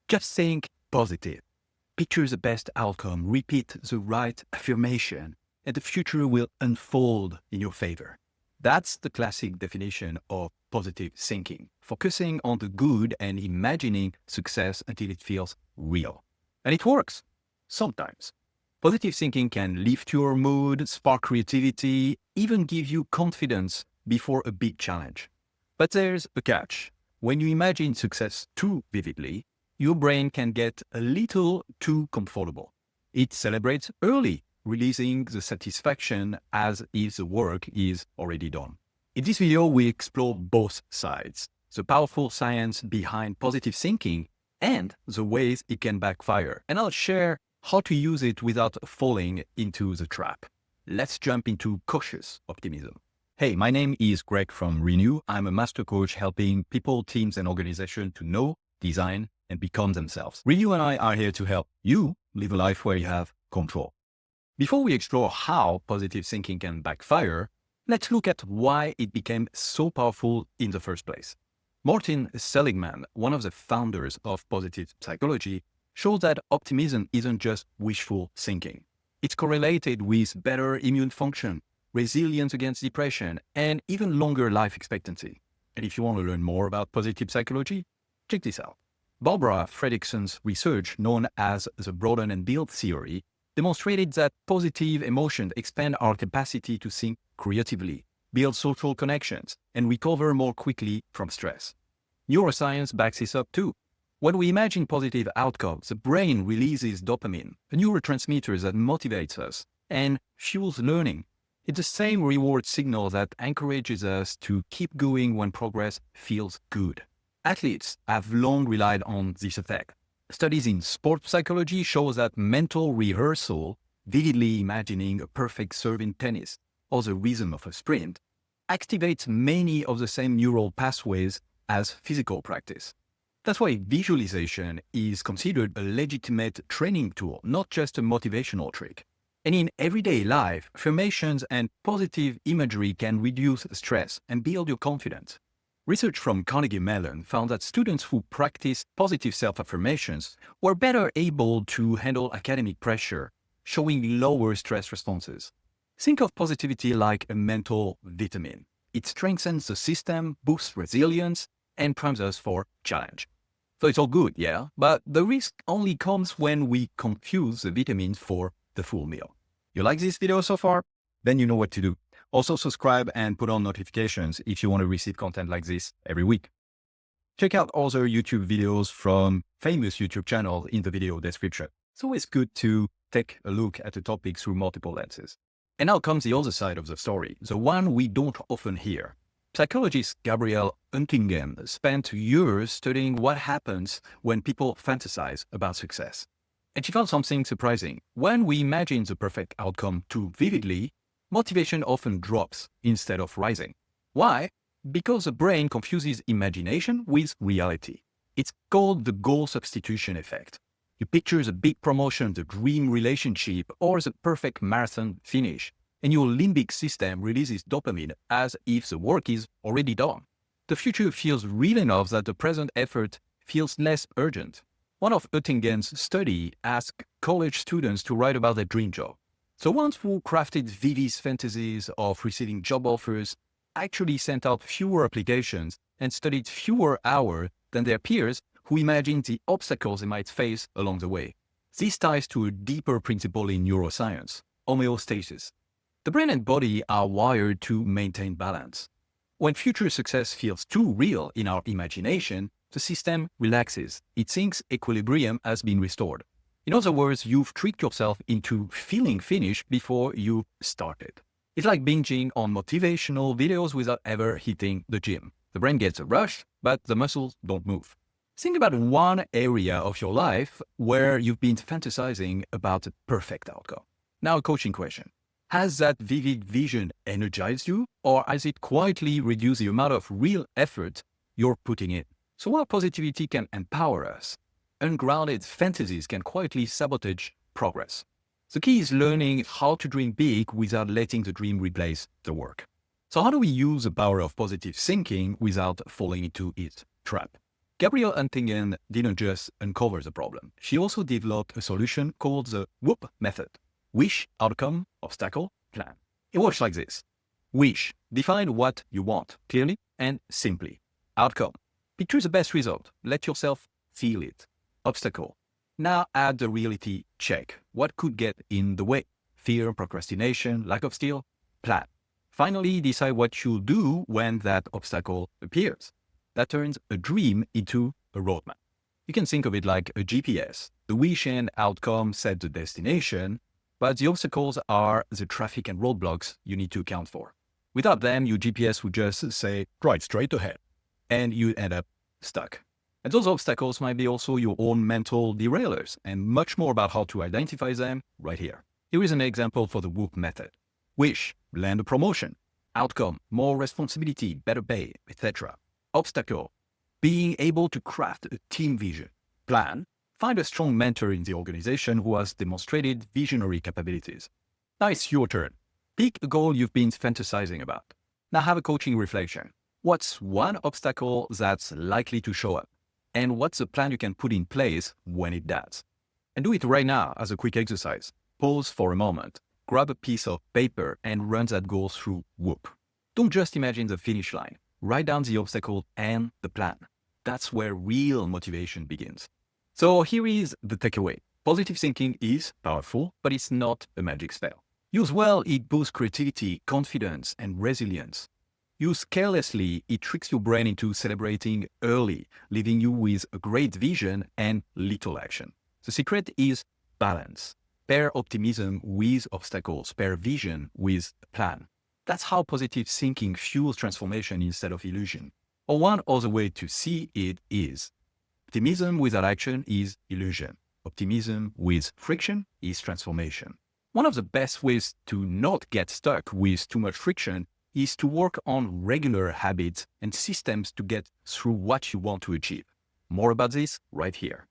Just think positive. Picture the best outcome, repeat the right affirmation, and the future will unfold in your favor. That's the classic definition of positive thinking, focusing on the good and imagining success until it feels real. And it works. Sometimes. Positive thinking can lift your mood, spark creativity, even give you confidence before a big challenge. But there's a catch. When you imagine success too vividly, your brain can get a little too comfortable. It celebrates early, releasing the satisfaction as if the work is already done. In this video, we explore both sides, the powerful science behind positive thinking and the ways it can backfire. And I'll share how to use it without falling into the trap. Let's jump into cautious optimism. Hey, my name is Greg from Renew. I'm a master coach helping people, teams, and organizations to know, design, and become themselves. Renew and I are here to help you live a life where you have control. Before we explore how positive thinking can backfire, let's look at why it became so powerful in the first place. Martin Seligman, one of the founders of positive psychology, shows that optimism isn't just wishful thinking. It's correlated with better immune function, resilience against depression, and even longer life expectancy. And if you want to learn more about positive psychology, check this out. Barbara Fredrickson's research, known as the broaden and build theory, demonstrated that positive emotions expand our capacity to think creatively, build social connections, and recover more quickly from stress. Neuroscience backs this up too. When we imagine positive outcomes, the brain releases dopamine, a neurotransmitter that motivates us and fuels learning. It's the same reward signal that encourages us to keep going when progress feels good. Athletes have long relied on this effect. Studies in sports psychology show that mental rehearsal, vividly imagining a perfect serve in tennis or the rhythm of a sprint, activates many of the same neural pathways as physical practice. That's why visualization is considered a legitimate training tool, not just a motivational trick. And in everyday life, affirmations and positive imagery can reduce stress and build your confidence. Research from Carnegie Mellon found that students who practiced positive self-affirmations were better able to handle academic pressure, showing lower stress responses. Think of positivity like a mental vitamin. It strengthens the system, boosts resilience, and primes us for challenge. So it's all good, yeah? But the risk only comes when we confuse the vitamins for the full meal. You like this video so far? Then you know what to do. Also subscribe and put on notifications if you want to receive content like this every week. Check out other YouTube videos from famous YouTube channels in the video description. It's always good to take a look at a topic through multiple lenses. And now comes the other side of the story, the one we don't often hear. Psychologist Gabrielle Huntington spent years studying what happens when people fantasize about success. And she found something surprising. When we imagine the perfect outcome too vividly, motivation often drops instead of rising. Why? Because the brain confuses imagination with reality. It's called the goal substitution effect. You picture the big promotion, the dream relationship, or the perfect marathon finish, and your limbic system releases dopamine as if the work is already done. The future feels real enough that the present effort feels less urgent. One of Oettingen's studies asked college students to write about their dream job. The ones who crafted vivid fantasies of receiving job offers actually sent out fewer applications and studied fewer hours than their peers who imagined the obstacles they might face along the way. This ties to a deeper principle in neuroscience, homeostasis. The brain and body are wired to maintain balance. When future success feels too real in our imagination, the system relaxes. It thinks equilibrium has been restored. In other words, you've tricked yourself into feeling finished before you started. It's like binging on motivational videos without ever hitting the gym. The brain gets a rush, but the muscles don't move. Think about one area of your life where you've been fantasizing about a perfect outcome. Now, a coaching question. Has that vivid vision energized you, or has it quietly reduced the amount of real effort you're putting in? So while positivity can empower us, ungrounded fantasies can quietly sabotage progress. The key is learning how to dream big without letting the dream replace the work. So how do we use the power of positive thinking without falling into its trap? Gabrielle Huntington didn't just uncover the problem. She also developed a solution called the WOOP method. Wish, outcome, obstacle, plan. It works like this. Wish, define what you want clearly and simply. Outcome, picture the best result. Let yourself feel it. Obstacle, now add the reality check. What could get in the way? Fear, procrastination, lack of skill? Plan. Finally, decide what you'll do when that obstacle appears. That turns a dream into a roadmap. You can think of it like a GPS. The wish and outcome set the destination, but the obstacles are the traffic and roadblocks you need to account for. Without them, your GPS would just say, right straight ahead, and you end up stuck. And those obstacles might be also your own mental derailers, and much more about how to identify them right here. Here is an example for the WOOP method. Wish, land a promotion. Outcome, more responsibility, better pay, etc. Obstacle, being able to craft a team vision. Plan, find a strong mentor in the organization who has demonstrated visionary capabilities. Now it's your turn. Pick a goal you've been fantasizing about. Now have a coaching reflection. What's one obstacle that's likely to show up? And what's a plan you can put in place when it does? And do it right now as a quick exercise. Pause for a moment, grab a piece of paper and run that goal through WOOP. Don't just imagine the finish line. Write down the obstacle and the plan. That's where real motivation begins. So here is the takeaway. Positive thinking is powerful, but it's not a magic spell. Use well, it boosts creativity, confidence, and resilience. Use carelessly, it tricks your brain into celebrating early, leaving you with a great vision and little action. The secret is balance. Pair optimism with obstacles, pair vision with a plan. That's how positive thinking fuels transformation instead of illusion. Or one other way to see it is, optimism without action is illusion. Optimism with friction is transformation. One of the best ways to not get stuck with too much friction is to work on regular habits and systems to get through what you want to achieve. More about this right here.